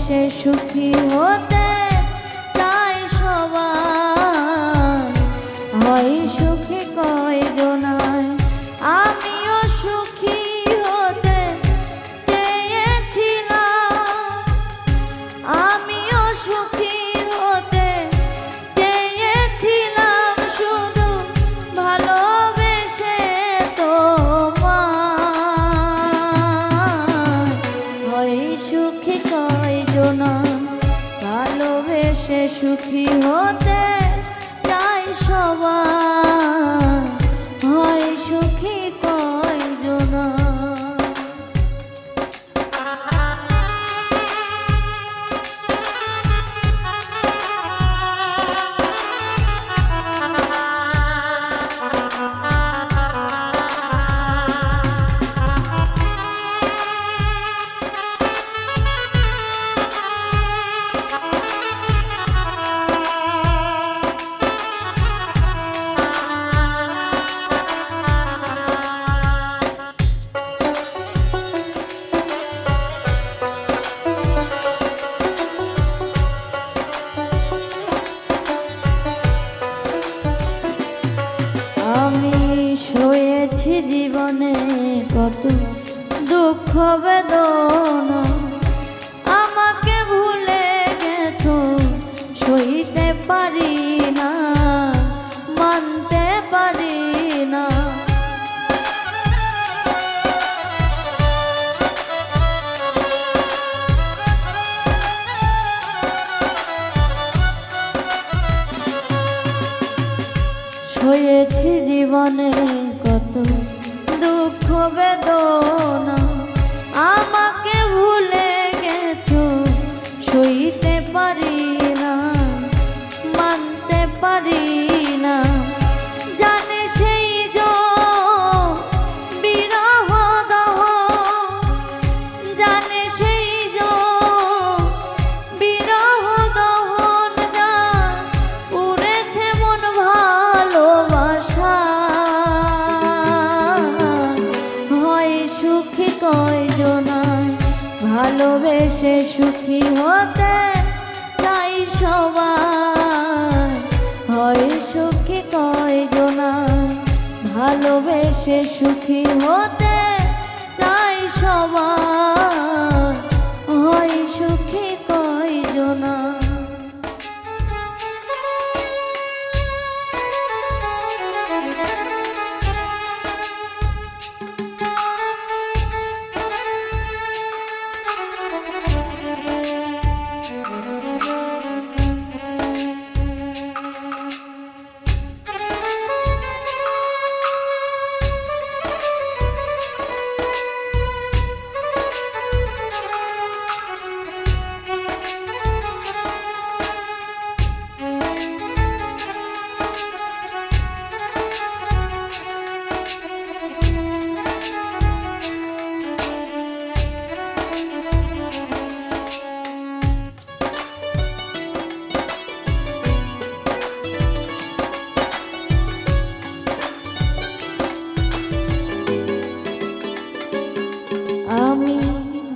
ভালোবেসে সুখী হতে চাই সবাই, হয় সুখী কয়জনায়। আমিও সুখী হতে চেয়েছিলাম, আমিও সুখী হতে চেয়েছিলাম, শুধু ভালোবেসে তোমায়, হয় সুখী কয়জনায়। ভালোবেসে সুখী হতে চাই সবাই, হয় সুখী কয়জনায়। সয়েছি জীবনে কত দুঃখ বেদনা, আমাকে ভুলে গেছো সইতে পারি না, মানতে পারি না। সয়েছি জীবনে কত দুঃখ বেদনা, আমাকে ভুলে গেছো সইতে পারি না, মানতে পারি না। জানে সেই বিরহ দহ, জানে সেই বিরহ দহন, যা উড়েছে মন ভালোবাসা, হয় সুখী কয়জনায়। ভালোবেসে সুখী হতে চাই সবাই, হয় সুখী কয়জনায়। ভালোবেসে সুখী হতে চাই সবাই, হয় সুখী কয়জনায়।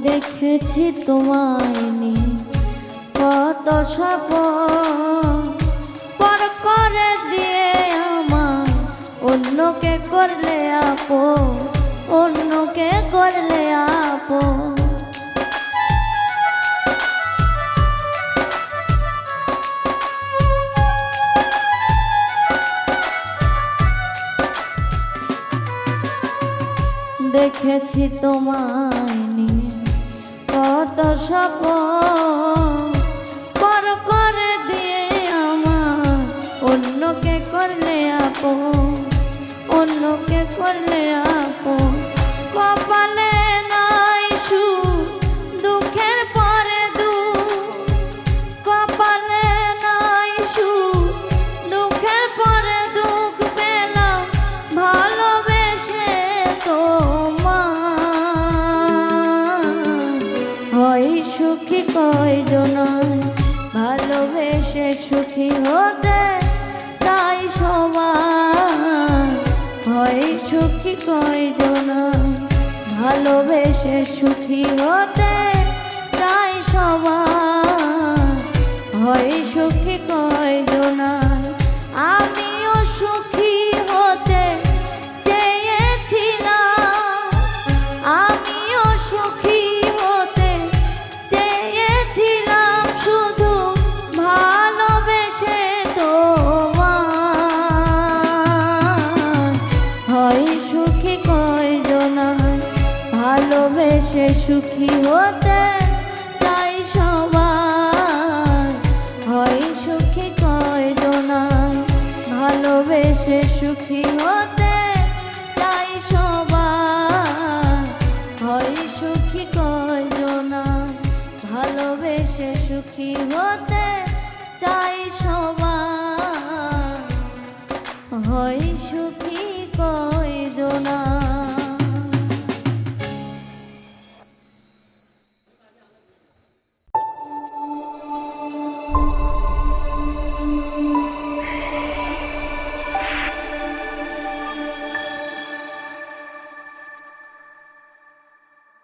দেখেছি তোমায় নিয়ে কত স্বপ্ন, পর করে দিয়ে আমার অন্যকে করলে আপন, অন্যকে করলে আপন। দেখেছি তোমায় নিয়ে কত স্বপ্ন, পর করে দিয়ে আমার অন্যকে করলে আপন, অন্যকে করলে আপন। কপালে নাই সুখ, দুঃখের পরে দুঃখ, কপালে নাই সুখ, দুঃখের পরে দুঃখ পেলাম ভালোবেসে তোমায়, হয় সুখী কয়জনায়। ভালোবেসে সুখী হতে চাই সবাই, হয় সুখী কয়জনায়। ভালোবেসে সুখী হতে চাই সবাই। হয় সুখী কয়জনায় আমিও সুখী হতে চেয়েছিলাম, আমিও সুখী হতে চেয়েছিলাম শুধু ভালোবেসে তোমায়। হয় সুখী কয়জনায় ভালোবেসে সুখী হতে চাই সবাই। হয় সুখী কয়জনায় ভালোবেসে সুখী হতে চাই সবাই। হয় সুখী কয়জনায় ভালোবেসে সুখী হতে চাই সবাই। হয় সুখী কয়জনায়।